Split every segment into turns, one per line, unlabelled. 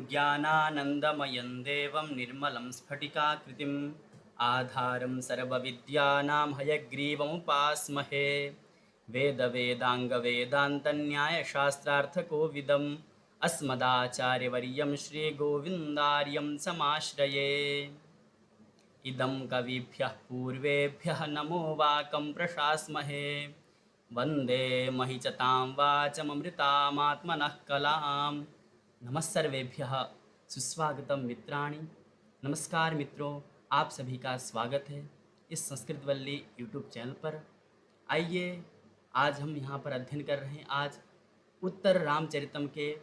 ज्ञानानन्दमयं देवं निर्मलं स्फटिकाकृतिम् आधारं सर्वविद्यानां हयग्रीवमुपास्महे वेदवेदाङ्गवेदान्तन्यायशास्त्रार्थकोविदम् अस्मदाचार्यवर्यं श्रीगोविन्दार्यं समाश्रये। इदं कविभ्यः पूर्वेभ्यः नमो वाकं प्रशास्महे वन्दे महिचतां वाचममृतामात्मनः कलाम्। नमः सर्वेभ्यः, सुस्वागतम मित्राणि। नमस्कार मित्रों, आप सभी का स्वागत है इस संस्कृत वल्ली यूट्यूब चैनल पर। आइए आज हम यहाँ पर अध्ययन कर रहे हैं आज उत्तर रामचरितम के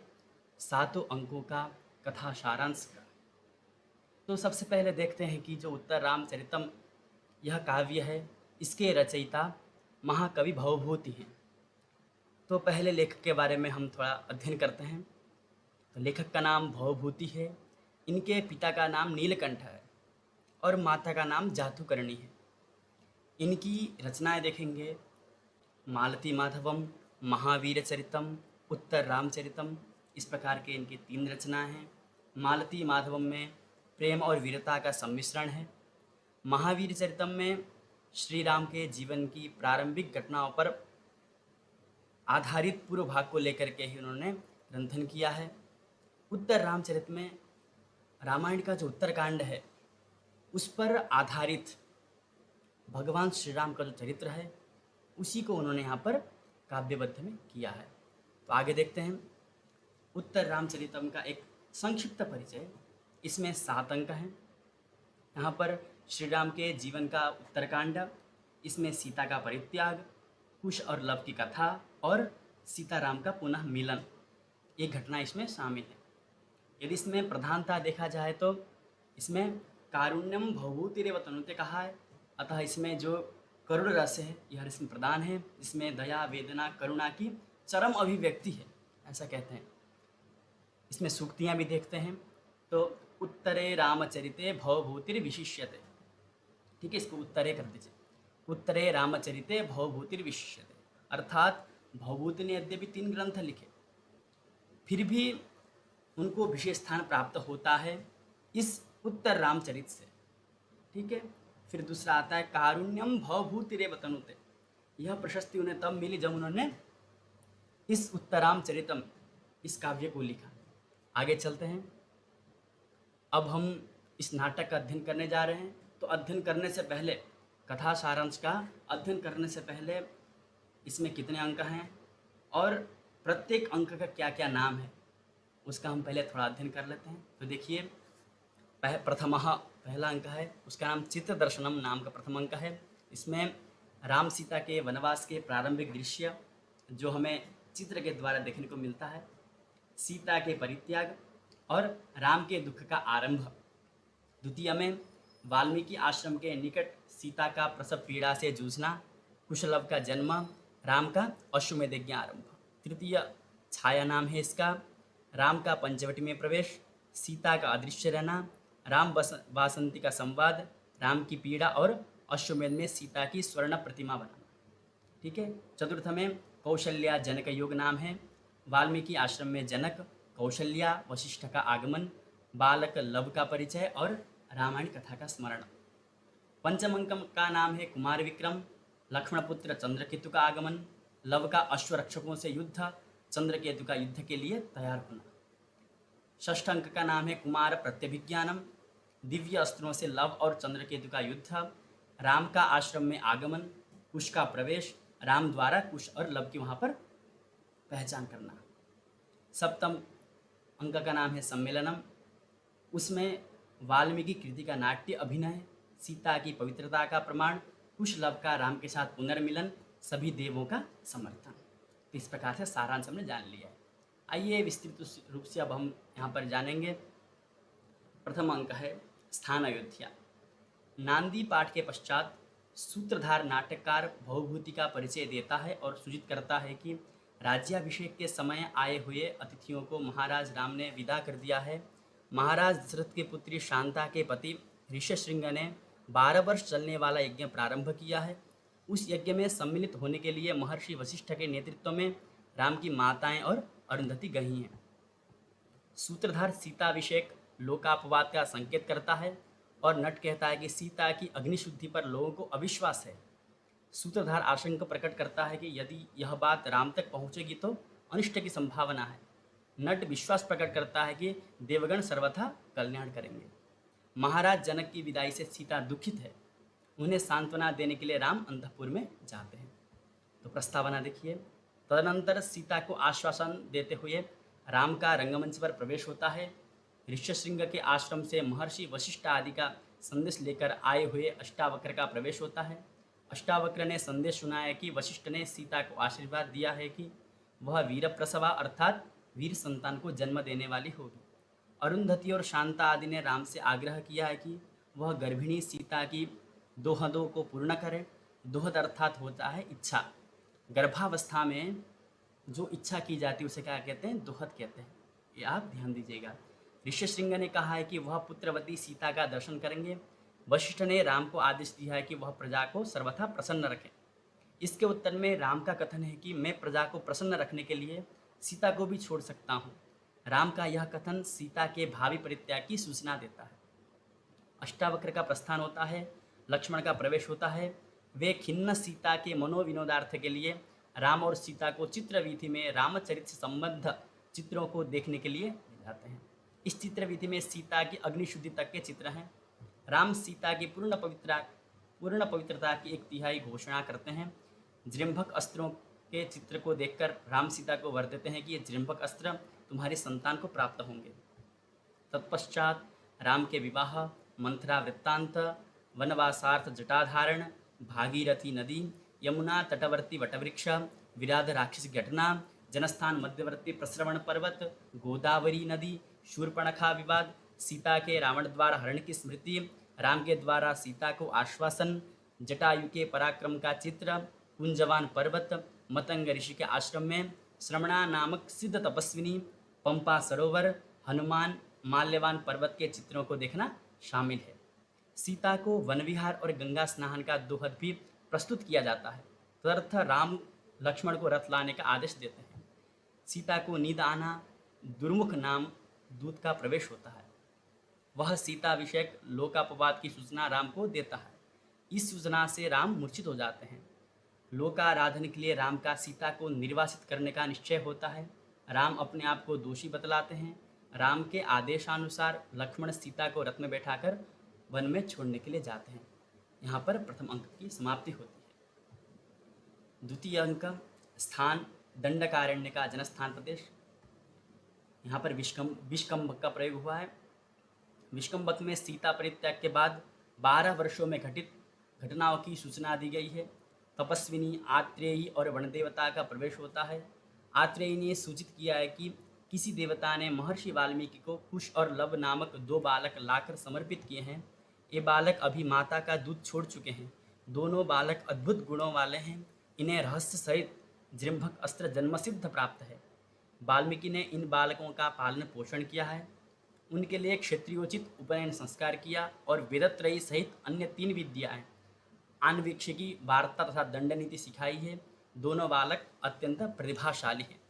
7 अंकों का कथा सारांश का। तो सबसे पहले देखते हैं कि जो उत्तर रामचरितम यह काव्य है, इसके रचयिता महाकवि भवभूति हैं। तो पहले लेखक के बारे में हम थोड़ा अध्ययन करते हैं। तो लेखक का नाम भवभूति है। इनके पिता का नाम नीलकंठ है और माता का नाम जातुकर्णी है। इनकी रचनाएं देखेंगे मालती माधवम, महावीर चरितम, उत्तर रामचरितम, इस प्रकार के इनकी 3 रचनाएं हैं। मालती माधवम में प्रेम और वीरता का सम्मिश्रण है। महावीर चरितम में श्री राम के जीवन की प्रारंभिक घटनाओं पर आधारित पूर्व भाग को लेकर के ही उन्होंने ग्रंथन किया है। उत्तर रामचरित में रामायण का जो उत्तरकांड है उस पर आधारित भगवान श्री राम का जो चरित्र है उसी को उन्होंने यहाँ पर काव्यबद्ध में किया है। तो आगे देखते हैं उत्तर रामचरितम का एक संक्षिप्त परिचय। इसमें 7 अंक हैं। यहाँ पर श्री राम के जीवन का उत्तरकांड, इसमें सीता का परित्याग, कुश और लव की कथा और सीताराम का पुनः मिलन, ये घटना इसमें शामिल है। यदि इसमें प्रधानता देखा जाए तो इसमें कारुण्यम भवभूतिरेव तनुते कहा है, अतः इसमें जो करुण रस है यह इसमें प्रधान है। इसमें दया, वेदना, करुणा की चरम अभिव्यक्ति है, ऐसा कहते हैं। इसमें सूक्तियाँ भी देखते हैं। तो उत्तरे रामचरिते भवभूतिर्विशिष्यते, ठीक है, इसको उत्तरे कर दीजिए। उत्तरे रामचरिते भवभूतिर्विशिष्यते, अर्थात भवभूति ने यद्यपि 3 ग्रंथ लिखे फिर भी उनको विशेष स्थान प्राप्त होता है इस उत्तर रामचरित से, ठीक है। फिर दूसरा आता है कारुण्यम भवभूतिरेव तनुते, यह प्रशस्ति उन्हें तब मिली जब उन्होंने इस उत्तर रामचरितम, इस काव्य को लिखा। आगे चलते हैं। अब हम इस नाटक का अध्ययन करने जा रहे हैं। तो अध्ययन करने से पहले, कथा सारांश का अध्ययन करने से पहले इसमें कितने अंक हैं और प्रत्येक अंक का क्या क्या नाम है उसका हम पहले थोड़ा अध्ययन कर लेते हैं। तो देखिए, पहला अंक है, उसका नाम चित्र दर्शनम नाम का प्रथम अंक है। इसमें राम सीता के वनवास के प्रारंभिक दृश्य जो हमें चित्र के द्वारा देखने को मिलता है, सीता के परित्याग और राम के दुख का आरंभ। द्वितीय में वाल्मीकि आश्रम के निकट सीता का प्रसव पीड़ा से जूझना, कुशलव का जन्म, राम का अश्वमेध यज्ञ आरंभ। तृतीय छाया नाम है इसका, राम का पंचवटी में प्रवेश, सीता का अदृश्य रहना, राम वासंती का संवाद, राम की पीड़ा और अश्वमेध में सीता की स्वर्ण प्रतिमा बनाना, ठीक है। चतुर्थ में कौशल्या जनक योग नाम है, वाल्मीकि आश्रम में जनक, कौशल्या, वशिष्ठ का आगमन, बालक लव का परिचय और रामायण कथा का स्मरण। पंचम अंक का नाम है कुमार विक्रम, लक्ष्मणपुत्र चंद्रकेतु का आगमन, लव का अश्वरक्षकों से युद्ध, चंद्रकेतु का युद्ध के लिए तैयार होना। षष्ठ अंक का नाम है कुमार प्रत्यभिज्ञानम, दिव्य अस्त्रों से लव और चंद्रकेतु का युद्ध, राम का आश्रम में आगमन, कुश का प्रवेश, राम द्वारा कुश और लव की वहाँ पर पहचान करना। सप्तम अंक का नाम है सम्मेलनम, उसमें वाल्मीकि कृति का नाट्य अभिनय, सीता की पवित्रता का प्रमाण, कुश लव का राम के साथ पुनर्मिलन, सभी देवों का समर्थन। तो इस प्रकार से सारांश हमने जान लिया है। आइए विस्तृत रूप से अब हम यहाँ पर जानेंगे। प्रथम अंक है स्थान अयोध्या। नांदी पाठ के पश्चात सूत्रधार नाटककार भवभूति का परिचय देता है और सूचित करता है कि राज्याभिषेक के समय आए हुए अतिथियों को महाराज राम ने विदा कर दिया है। महाराज दशरथ की पुत्री शांता के पति ऋष्यशृंग ने 12 वर्ष चलने वाला यज्ञ प्रारंभ किया है। उस यज्ञ में सम्मिलित होने के लिए महर्षि वशिष्ठ के नेतृत्व में राम की माताएं और अरुंधति गई हैं। सूत्रधार सीताभिषेक लोकापवाद का संकेत करता है और नट कहता है कि सीता की अग्निशुद्धि पर लोगों को अविश्वास है। सूत्रधार आशंका प्रकट करता है कि यदि यह बात राम तक पहुंचेगी तो अनिष्ट की संभावना है। नट विश्वास प्रकट करता है कि देवगण सर्वथा कल्याण करेंगे। महाराज जनक की विदाई से सीता दुखित है। उन्हें सांत्वना देने के लिए राम अंतःपुर में जाते हैं। तो प्रस्तावना देखिए। तदनंतर सीता को आश्वासन देते हुए राम का रंगमंच पर प्रवेश होता है। ऋष्यशृंग के आश्रम से महर्षि वशिष्ठ आदि का संदेश लेकर आए हुए अष्टावक्र का प्रवेश होता है। अष्टावक्र ने संदेश सुनाया कि वशिष्ठ ने सीता को आशीर्वाद दिया है कि वह वीर प्रसवा अर्थात वीर संतान को जन्म देने वाली होगी। अरुंधति और शांता आदि ने राम से आग्रह किया है कि वह गर्भिणी सीता की दोहदों को पूर्ण करें। दोहद अर्थात होता है इच्छा। गर्भावस्था में जो इच्छा की जाती है उसे क्या कहते हैं? दोहद कहते हैं। ये आप ध्यान दीजिएगा। ऋष्यशृंग ने कहा है कि वह पुत्रवती सीता का दर्शन करेंगे। वशिष्ठ ने राम को आदेश दिया है कि वह प्रजा को सर्वथा प्रसन्न रखें। इसके उत्तर में राम का कथन है कि मैं प्रजा को प्रसन्न रखने के लिए सीता को भी छोड़ सकता हूँ। राम का यह कथन सीता के भावी परित्याग की सूचना देता है। अष्टावक्र का प्रस्थान होता है। लक्ष्मण का प्रवेश होता है। वे खिन्न सीता के मनोविनोदार्थ के लिए राम और सीता को चित्रवीथि में रामचरित से संबद्ध चित्रों को देखने के लिए ले जाते हैं। इस चित्रवीथि में सीता की अग्निशुद्धि तक के चित्र हैं। राम सीता की पूर्ण पवित्रता की एक तिहाई घोषणा करते हैं। जृंभक अस्त्रों के चित्र को देखकर राम सीता को वर देते हैं कि ये जृंभक अस्त्र तुम्हारी संतान को प्राप्त होंगे। तत्पश्चात राम के विवाह, मंथरा वृत्तांत, वनवासार्थ जटाधारण, भागीरथी नदी, यमुना तटवर्ती वटवृक्ष, विराध राक्षस घटना, जनस्थान मध्यवर्ती प्रश्रवण पर्वत, गोदावरी नदी, शूर्पणखा विवाद, सीता के रावण द्वारा हरण की स्मृति, राम के द्वारा सीता को आश्वासन, जटायु के पराक्रम का चित्र, कुंजवान पर्वत, मतंग ऋषि के आश्रम में श्रमणा नामक सिद्ध तपस्विनी, पंपा सरोवर, हनुमान, माल्यवान पर्वत के चित्रों को देखना शामिल है। सीता को वन विहार और गंगा स्नान का दोहद भी प्रस्तुत किया जाता है। तदर्थ राम लक्ष्मण को रथ लाने का आदेश देते हैं। सीता को नींद आना, दुर्मुख नाम दूत का प्रवेश होता है। वह सीताभिषेक लोकापवाद की सूचना राम को देता है। इस सूचना से राम मूर्छित हो जाते हैं। लोकाराधन के लिए राम का सीता को निर्वासित करने का निश्चय होता है। राम अपने आप को दोषी बतलाते हैं। राम के आदेशानुसार लक्ष्मण सीता को रथ में बैठाकर वन में छोड़ने के लिए जाते हैं। यहाँ पर प्रथम अंक की समाप्ति होती है। द्वितीय अंक स्थान दंडकारण्य का जनस्थान प्रदेश। यहाँ पर विष्कंभक का प्रयोग हुआ है। विष्कंभक में सीता परित्याग के बाद 12 वर्षों में घटित घटनाओं की सूचना दी गई है। तपस्विनी, आत्रेयी और वनदेवता का प्रवेश होता है। आत्रेयी ने सूचित किया है कि किसी देवता ने महर्षि वाल्मीकि को कुश और लव नामक 2 बालक लाकर समर्पित किए हैं। ये बालक अभी माता का दूध छोड़ चुके हैं। दोनों बालक अद्भुत गुणों वाले हैं। इन्हें रहस्य सहित जृंभक अस्त्र जन्मसिद्ध प्राप्त है। वाल्मीकि ने इन बालकों का पालन पोषण किया है। उनके लिए क्षेत्रीयोचित उपनयन संस्कार किया और वेदत्रयी सहित अन्य 3 विद्याएं, आन्वीक्षिकी, वार्ता तथा दंड नीति सिखाई है। दोनों बालक अत्यंत प्रतिभाशाली हैं।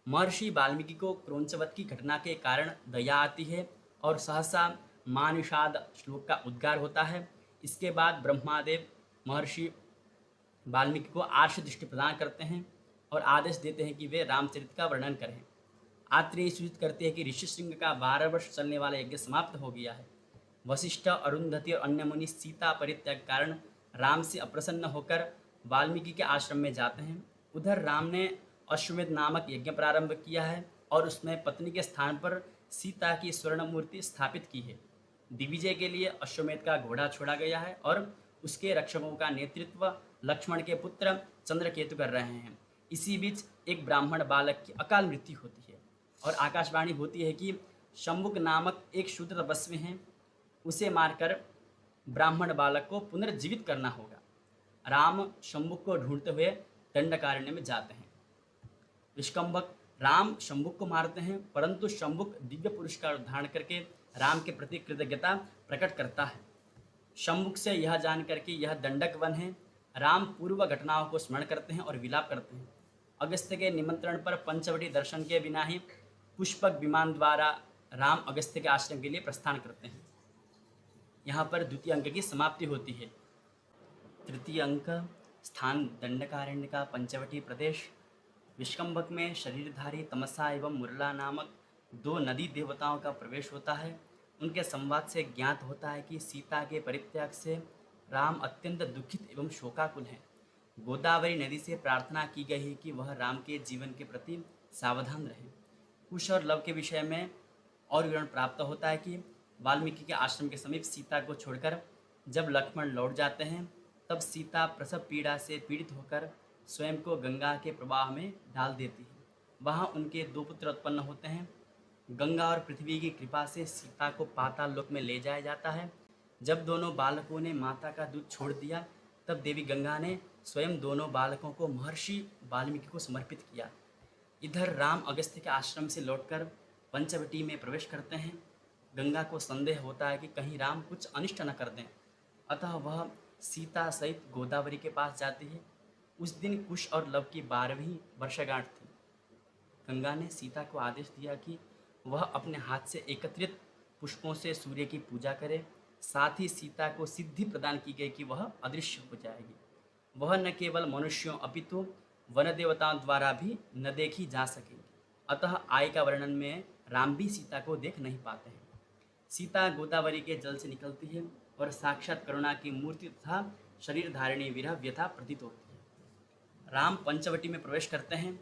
महर्षि वाल्मीकि को क्रौंचवत की घटना के कारण दया आती है और सहसा मानुषाद श्लोक का उद्गार होता है। इसके बाद ब्रह्मादेव महर्षि वाल्मीकि को आर्ष दृष्टि प्रदान करते हैं और आदेश देते हैं कि वे रामचरित का वर्णन करें। आत्रेय सूचित करते हैं कि ऋष्यशृंग का 12 वर्ष चलने वाला यज्ञ समाप्त हो गया है। वशिष्ठ, अरुंधति और अन्य मुनि सीता परित्याग के कारण राम से अप्रसन्न होकर वाल्मीकि के आश्रम में जाते हैं। उधर राम ने अश्वमेध नामक यज्ञ प्रारंभ किया है और उसमें पत्नी के स्थान पर सीता की स्वर्ण मूर्ति स्थापित की है। दिग्विजय के लिए अश्वमेध का घोड़ा छोड़ा गया है और उसके रक्षकों का नेतृत्व लक्ष्मण के पुत्र चंद्रकेतु कर रहे हैं। इसी बीच एक ब्राह्मण बालक की अकाल मृत्यु होती है और आकाशवाणी होती है कि शंभुक नामक एक शूद्र तपस्वी हैं, उसे मारकर ब्राह्मण बालक को पुनर्जीवित करना होगा। राम शंभुक को ढूंढते हुए दंडकारण्य में जाते हैं। विष्कंभक राम शंभुक को मारते हैं, परंतु शंभुक दिव्य पुरुष का धारण करके राम के प्रति कृतज्ञता प्रकट करता है। शंभुक से यह जानकर कि यह दंडक वन है, राम पूर्व घटनाओं को स्मरण करते हैं और विलाप करते हैं। अगस्त्य के निमंत्रण पर पंचवटी दर्शन के बिना ही पुष्पक विमान द्वारा राम अगस्त्य के आश्रम के लिए प्रस्थान करते हैं। यहाँ पर द्वितीय अंक की समाप्ति होती है। तृतीय अंक, स्थान दंडकारण्य का पंचवटी प्रदेश। विष्कंभक में शरीरधारी तमसा एवं मुरला नामक दो नदी देवताओं का प्रवेश होता है। उनके संवाद से ज्ञात होता है कि सीता के परित्याग से राम अत्यंत दुखित एवं शोकाकुल हैं। गोदावरी नदी से प्रार्थना की गई है कि वह राम के जीवन के प्रति सावधान रहे। कुश और लव के विषय में और विवरण प्राप्त होता है कि वाल्मीकि के आश्रम के समीप सीता को छोड़कर जब लक्ष्मण लौट जाते हैं, तब सीता प्रसव पीड़ा से पीड़ित होकर स्वयं को गंगा के प्रवाह में डाल देती है। वहाँ उनके दो पुत्र उत्पन्न होते हैं। गंगा और पृथ्वी की कृपा से सीता को पाताल लोक में ले जाया जाता है। जब दोनों बालकों ने माता का दूध छोड़ दिया, तब देवी गंगा ने स्वयं दोनों बालकों को महर्षि वाल्मीकि को समर्पित किया। इधर राम अगस्त्य के आश्रम से लौटकर पंचवटी में प्रवेश करते हैं। गंगा को संदेह होता है कि कहीं राम कुछ अनिष्ट न कर दें, अतः वह सीता सहित गोदावरी के पास जाती है। उस दिन कुश और लव की 12वीं वर्षगांठ थी। गंगा ने सीता को आदेश दिया कि वह अपने हाथ से एकत्रित पुष्पों से सूर्य की पूजा करे। साथ ही सीता को सिद्धि प्रदान की गई कि वह अदृश्य हो जाएगी। वह न केवल मनुष्यों अपितु वन देवताओं द्वारा भी न देखी जा सकेगी। अतः आय का वर्णन में राम भी सीता को देख नहीं पाते हैं। सीता गोदावरी के जल से निकलती है और साक्षात करुणा की मूर्ति तथा शरीर धारिणी विरह व्यथा प्रतीत होती है। राम पंचवटी में प्रवेश करते हैं।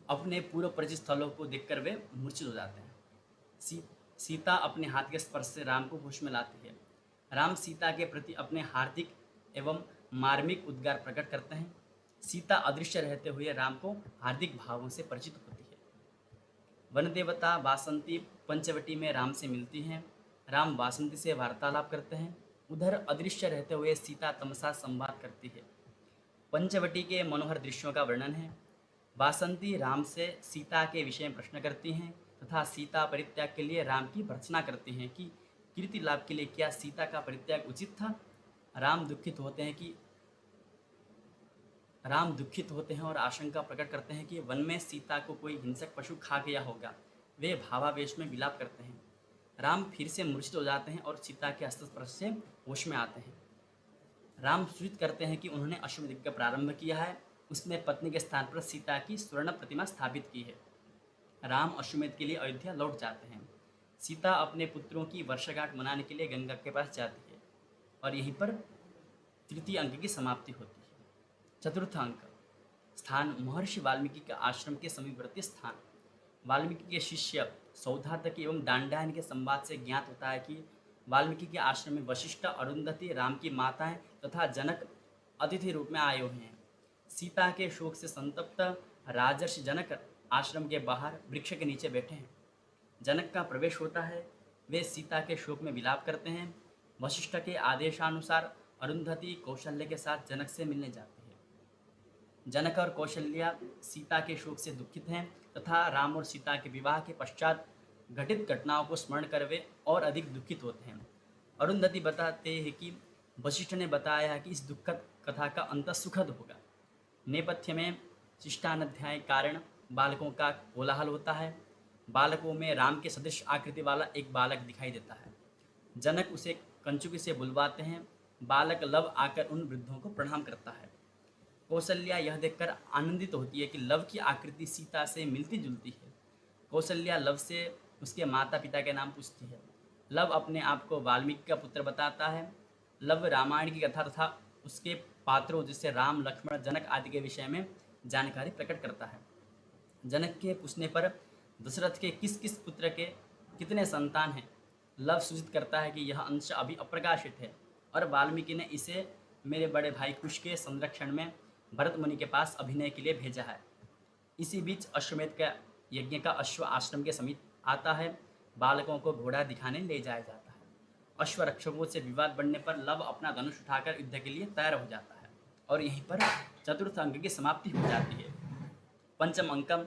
अपने पूर्व परिचित स्थलों को देखकर वे मूर्छित हो जाते हैं। सीता अपने हाथ के स्पर्श से राम को होश में लाती है। राम सीता के प्रति अपने हार्दिक एवं मार्मिक उद्गार प्रकट करते हैं। सीता अदृश्य रहते हुए राम को हार्दिक भावों से परिचित होती है। वन देवता वासंती पंचवटी में राम से मिलती हैं। राम वासंती से वार्तालाप करते हैं। उधर अदृश्य रहते हुए सीता तमसा संवाद करती है। पंचवटी के मनोहर दृश्यों का वर्णन है। वासंती राम से सीता के विषय में प्रश्न करती हैं तथा सीता परित्याग के लिए राम की भर्त्सना करती हैं कि कीर्ति लाभ के लिए क्या सीता का परित्याग उचित था। राम दुखित होते हैं और आशंका प्रकट करते हैं कि वन में सीता को कोई हिंसक पशु खा गया होगा। वे भावावेश में विलाप करते हैं। राम फिर से मूर्छित हो जाते हैं और सीता के हस्तस्पर्श से होश में आते हैं। राम सूचित करते हैं कि उन्होंने अश्वमेध यज्ञ का प्रारंभ किया है। उसमें पत्नी के स्थान पर सीता की स्वर्ण प्रतिमा स्थापित की है। राम अश्वमेध के लिए अयोध्या लौट जाते हैं। सीता अपने पुत्रों की वर्षगांठ मनाने के लिए गंगा के पास जाती है और यहीं पर तृतीय अंक की समाप्ति होती है। चतुर्थ अंक, स्थान महर्षि वाल्मीकि के आश्रम के समीपवर्ती स्थान। वाल्मीकि के शिष्य सौधार्तकी एवं दांडायन के संवाद से ज्ञात होता है कि वाल्मीकि के आश्रम में वशिष्ठ, अरुंधति, राम की माताएं तथा जनक अतिथि रूप में आए हुए हैं। सीता के शोक से संतप्त राजर्षि जनक आश्रम के बाहर वृक्ष के नीचे बैठे हैं। जनक का प्रवेश होता है। वे सीता के शोक में विलाप करते हैं। वशिष्ठ के आदेशानुसार अरुंधति कौशल्य के साथ जनक से मिलने जाती है। जनक और कौशल्या सीता के शोक से दुखित हैं तथा राम और सीता के विवाह के पश्चात घटित घटनाओं को स्मरण कर वे और अधिक दुखित होते हैं। अरुंधति बताते हैं कि वशिष्ठ ने बताया कि इस दुखद कथा का अंत सुखद होगा। नेपथ्य में शिष्टानाध्याय कारण बालकों का कोलाहल होता है। बालकों में राम के सदृश आकृति वाला एक बालक दिखाई देता है। जनक उसे कंचुकी से बुलवाते हैं। बालक लव आकर उन वृद्धों को प्रणाम करता है। कौशल्या यह देखकर आनंदित होती है कि लव की आकृति सीता से मिलती जुलती है। कौशल्या लव से उसके माता पिता के नाम पूछती है। लव अपने आप को वाल्मीकि का पुत्र बताता है। लव रामायण की कथा तथा उसके पात्रों जैसे राम, लक्ष्मण, जनक आदि के विषय में जानकारी प्रकट करता है। जनक के पूछने पर दशरथ के किस किस पुत्र के कितने संतान हैं, लव सूचित करता है कि यह अंश अभी अप्रकाशित है और वाल्मीकि ने इसे मेरे बड़े भाई कुश के संरक्षण में भरत मुनि के पास अभिनय के लिए भेजा है। इसी बीच अश्वमेध का यज्ञ का अश्व आश्रम के समीप आता है। बालकों को घोड़ा दिखाने ले जाया जाता है। अश्वरक्षकों से विवाद बढ़ने पर लव अपना धनुष उठाकर युद्ध के लिए तैयार हो जाता है और यहीं पर चतुर्थ अंक की समाप्ति हो जाती है। पंचम अंकम,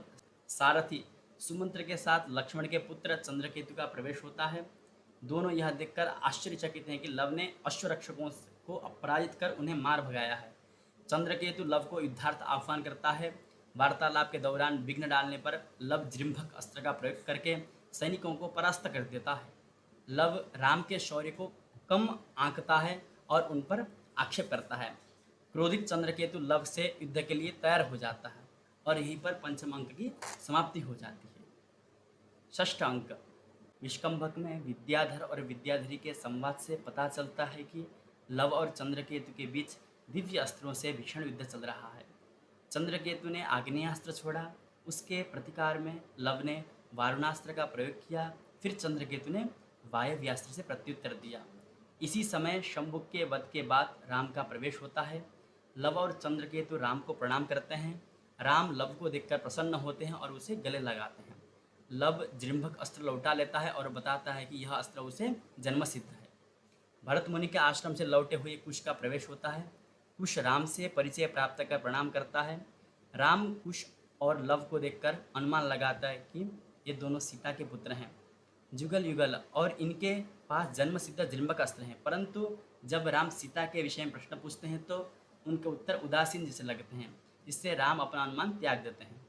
सारथी सुमंत्र के साथ लक्ष्मण के पुत्र चंद्रकेतु का प्रवेश होता है। दोनों यह देखकर आश्चर्यचकित हैं कि लव ने अश्वरक्षकों को पराजित कर उन्हें मार भगाया है। चंद्रकेतु लव को युद्धार्थ आह्वान करता है। वार्तालाप के दौरान विघ्न डालने पर लव जृंभक अस्त्र का प्रयोग करके सैनिकों को परास्त कर देता है। लव राम के शौर्य को कम आंकता है और उन पर आक्षेप करता है। क्रोधित चंद्रकेतु लव से युद्ध के लिए तैयार हो जाता है और यहीं पर पंचम अंक की समाप्ति हो जाती है। षष्ठ अंक, विष्कंभक में विद्याधर और विद्याधरी के संवाद से पता चलता है कि लव और चंद्रकेतु के बीच दिव्य अस्त्रों से भीषण युद्ध चल रहा है। चंद्रकेतु ने आग्नेयास्त्र छोड़ा, उसके प्रतिकार में लव ने वारुणास्त्र का प्रयोग किया, फिर चंद्रकेतु ने वायव्यास्त्र से प्रत्युत्तर दिया। इसी समय शंभुक के वध के बाद राम का प्रवेश होता है। लव और चंद्रकेतु राम को प्रणाम करते हैं। राम लव को देखकर प्रसन्न होते हैं और उसे गले लगाते हैं। लव जृंभक अस्त्र लौटा लेता है और बताता है कि यह अस्त्र उसे जन्मसिद्ध है। भरत मुनि के आश्रम से लौटे हुए कुश का प्रवेश होता है। कुश राम से परिचय प्राप्त कर प्रणाम करता है। राम कुश और लव को देखकर अनुमान लगाता है कि ये दोनों सीता के पुत्र हैं। जुगल युगल और इनके पास जन्म सिद्ध जृंभक अस्त्र हैं, परंतु जब राम सीता के विषय में प्रश्न पूछते हैं तो उनके उत्तर उदासीन जैसे लगते हैं, जिससे राम अपना अनुमान त्याग देते हैं।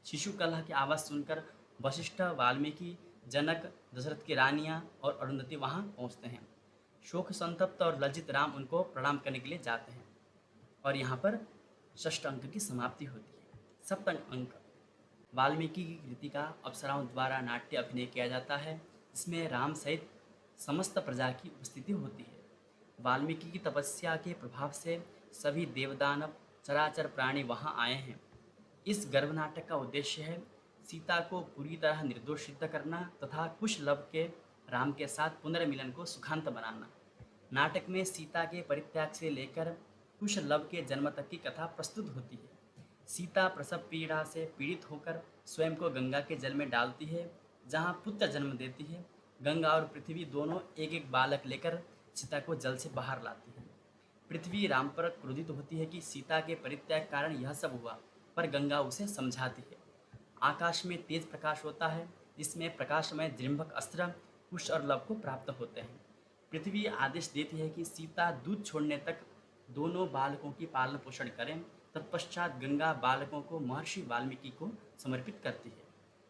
शिशु कलह की आवाज़ सुनकर वशिष्ठ, वाल्मीकि, जनक, दशरथ की रानियाँ और अरुंधति वहाँ पहुँचते हैं। शोक संतप्त और लज्जित राम उनको प्रणाम करने के लिए जाते हैं और यहाँ पर षष्ठ अंक की समाप्ति होती है। सप्तम अंक, वाल्मीकि की कृति का अप्सराओं द्वारा नाट्य अभिनय किया जाता है। इसमें राम सहित समस्त प्रजा की उपस्थिति होती है। वाल्मीकि की तपस्या के प्रभाव से सभी देवदानव चराचर प्राणी वहाँ आए हैं। इस गर्भ नाटक का उद्देश्य है सीता को पूरी तरह निर्दोष सिद्ध करना तथा कुश लव के राम के साथ पुनर्मिलन को सुखांत बनाना। नाटक में सीता के परित्याग से लेकर कुश लव के जन्म तक की कथा प्रस्तुत होती है। सीता प्रसव पीड़ा से पीड़ित होकर स्वयं को गंगा के जल में डालती है, जहाँ पुत्र जन्म देती है। गंगा और पृथ्वी दोनों एक एक बालक लेकर सीता को जल से बाहर लाती है। पृथ्वी राम पर क्रोधित होती है कि सीता के परित्याग कारण यह सब हुआ, पर गंगा उसे समझाती है। आकाश में तेज प्रकाश होता है, जिसमें प्रकाशमय जृंभक अस्त्र कुश और लव को प्राप्त होते हैं। पृथ्वी आदेश देती है कि सीता दूध छोड़ने तक दोनों बालकों की पालन पोषण करें। तत्पश्चात गंगा बालकों को महर्षि वाल्मीकि को समर्पित करती है।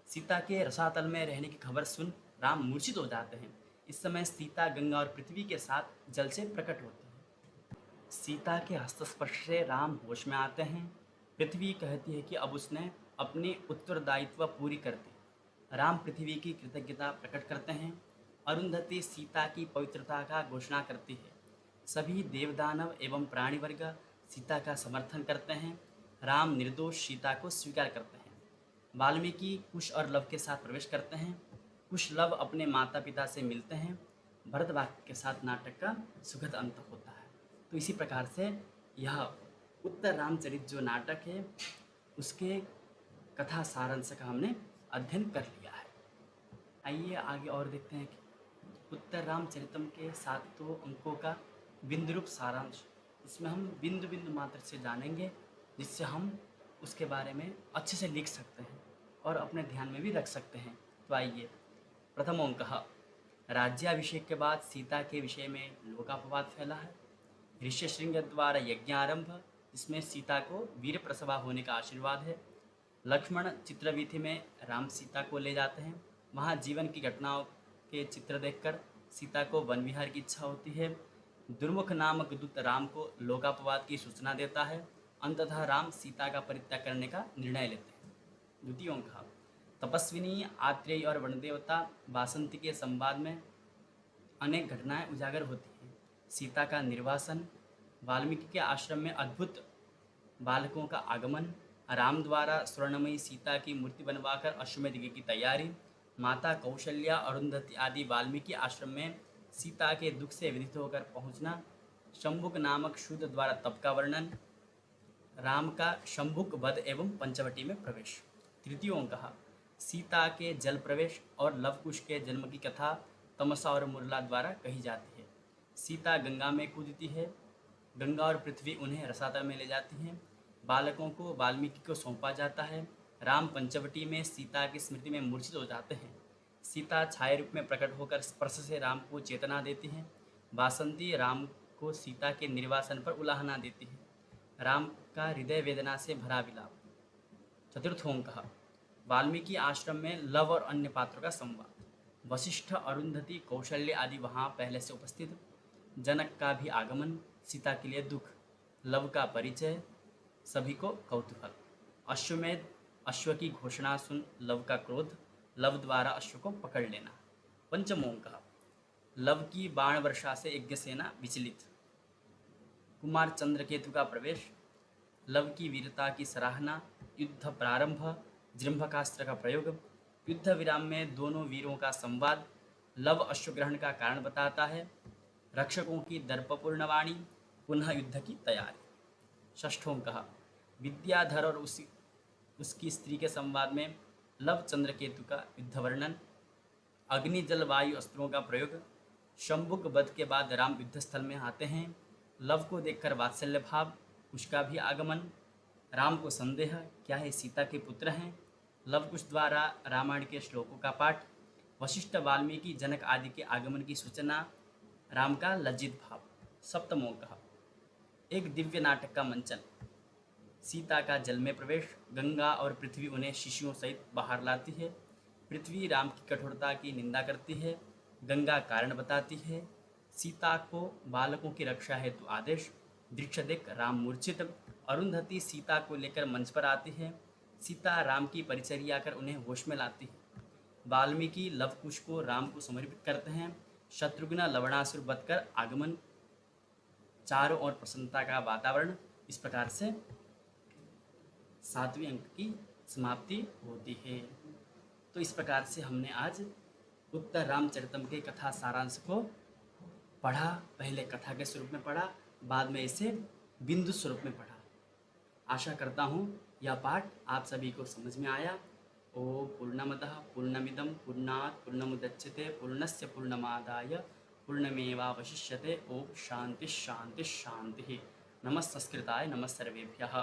सीता के रसातल में रहने की खबर सुन राम मूर्छित हो जाते हैं। इस समय सीता गंगा और पृथ्वी के साथ जल से प्रकट होती है। सीता के हस्तस्पर्श से राम होश में आते हैं। पृथ्वी कहती है कि अब उसने अपनी उत्तरदायित्व पूरी कर दी। राम पृथ्वी की कृतज्ञता प्रकट करते हैं। अरुंधति सीता की पवित्रता का घोषणा करती है। सभी देवदानव एवं प्राणी वर्ग सीता का समर्थन करते हैं। राम निर्दोष सीता को स्वीकार करते हैं। वाल्मीकि कुश और लव के साथ प्रवेश करते हैं। कुश लव अपने माता पिता से मिलते हैं। भरतवाक्य के साथ नाटक का सुखद अंत होता है। तो इसी प्रकार से यह उत्तर रामचरित जो नाटक है उसके कथा सारांश का हमने अध्ययन कर लिया है। आइए आगे और देखते हैं कि उत्तर रामचरितम के 7 अंकों का बिंदु रूप सारांश। इसमें हम बिंदु बिंदु मात्र से जानेंगे, जिससे हम उसके बारे में अच्छे से लिख सकते हैं और अपने ध्यान में भी रख सकते हैं। तो आइए, प्रथम अंक, राज्याभिषेक के बाद सीता के विषय में लोकापवाद फैला है। ऋष्यशृंग द्वारा यज्ञारंभ, जिसमें सीता को वीर प्रसवा होने का आशीर्वाद है। लक्ष्मण चित्रवीथि में राम सीता को ले जाते हैं। वहाँ जीवन की घटनाओं के चित्र देखकर सीता को वन विहार की इच्छा होती है। दुर्मुख नामक दूत राम को लोकापवाद की सूचना देता है। अंततः राम सीता का परित्याग करने का निर्णय लेते हैं। द्वितीय अंक, तपस्विनी आत्रेय और वनदेवता वासंती के संवाद में अनेक घटनाएं उजागर होती हैं। सीता का निर्वासन, वाल्मीकि के आश्रम में अद्भुत बालकों का आगमन, राम द्वारा स्वर्णमयी सीता की मूर्ति बनवाकर अश्वमेध यज्ञ की तैयारी, माता कौशल्या, अरुंधति आदि वाल्मीकि आश्रम में सीता के दुख से विदित होकर पहुंचना, शंभुक नामक शूद्र द्वारा तप का वर्णन, राम का शंभुक वध एवं पंचवटी में प्रवेश। तृतीय अंक, सीता के जल प्रवेश और लवकुश के जन्म की कथा तमसा और मुरला द्वारा कही जाती है। सीता गंगा में कूदती है। गंगा और पृथ्वी उन्हें रसातल में ले जाती हैं। बालकों को वाल्मीकि को सौंपा जाता है। राम पंचवटी में सीता की स्मृति में मूर्छित हो जाते हैं। सीता छाया रूप में प्रकट होकर स्पर्श से राम को चेतना देती हैं। वासंती राम को सीता के निर्वासन पर उलाहना देती है। राम का हृदय वेदना से भरा विलाप। चतुर्थ अंक, वाल्मीकि आश्रम में लव और अन्य पात्रों का संवाद। वशिष्ठ, अरुंधति, कौशल्य आदि वहाँ पहले से उपस्थित। जनक का भी आगमन, सीता के लिए दुख, लव का परिचय, सभी को कौतूहल। अश्वमेध, अश्व की घोषणा सुन लव का क्रोध, लव द्वारा अश्व को पकड़ लेना। पंचमोंक, लव की बाण वर्षा से यज्ञ सेना विचलित। कुमार चंद्रकेतु का प्रवेश, लव की वीरता की सराहना, युद्ध प्रारंभ, जृंभकास्त्र का प्रयोग, युद्ध विराम में दोनों वीरों का संवाद, लव अश्वग्रहण का कारण बताता है, रक्षकों की दर्पपूर्ण वाणी, पुनः युद्ध की तैयारी। षष्ठोंक, विद्याधर और उसकी स्त्री के संवाद में लव चंद्रकेतु का युद्ध वर्णन, अग्नि जल वायु अस्त्रों का प्रयोग। शंभुक वध के बाद राम युद्ध स्थल में आते हैं, लव को देखकर वात्सल्य भाव, उसका भी आगमन। राम को संदेह, क्या है सीता के पुत्र हैं। लव कुश द्वारा रामायण के श्लोकों का पाठ। वशिष्ठ, वाल्मीकि, जनक आदि के आगमन की सूचना। राम का लज्जित भाव। सप्तमोंक, एक दिव्य नाटक का मंचन। सीता का जल में प्रवेश, गंगा और पृथ्वी उन्हें शिशुओं सहित बाहर लाती है। पृथ्वी राम की कठोरता की निंदा करती है, गंगा कारण बताती है। सीता को बालकों की रक्षा हेतु आदेश। दृश्य देख राम मूर्छित। अरुंधति सीता को लेकर मंच पर आती है, सीता राम की परिचर्या कर उन्हें होश में लाती है। वाल्मीकि लवकुश को राम को समर्पित करते हैं। शत्रुघ्न लवणासुर वध कर आगमन, चारों ओर प्रसन्नता का वातावरण। इस प्रकार से 7वें अंक की समाप्ति होती है। तो इस प्रकार से हमने आज उत्तर रामचरितम के कथा सारांश को पढ़ा। पहले कथा के स्वरूप में पढ़ा, बाद में इसे बिंदु स्वरूप में पढ़ा। आशा करता हूँ यह पाठ आप सभी को समझ में आया। ओम पूर्णमदः पूर्णमिदं पूर्णात् पूर्णमुदच्यते पूर्णस्य पूर्णमादाय पूर्णमेवावशिष्यते। ओम शांति शांति शांति। नमः संस्कृताय, नमः सर्वेभ्यः।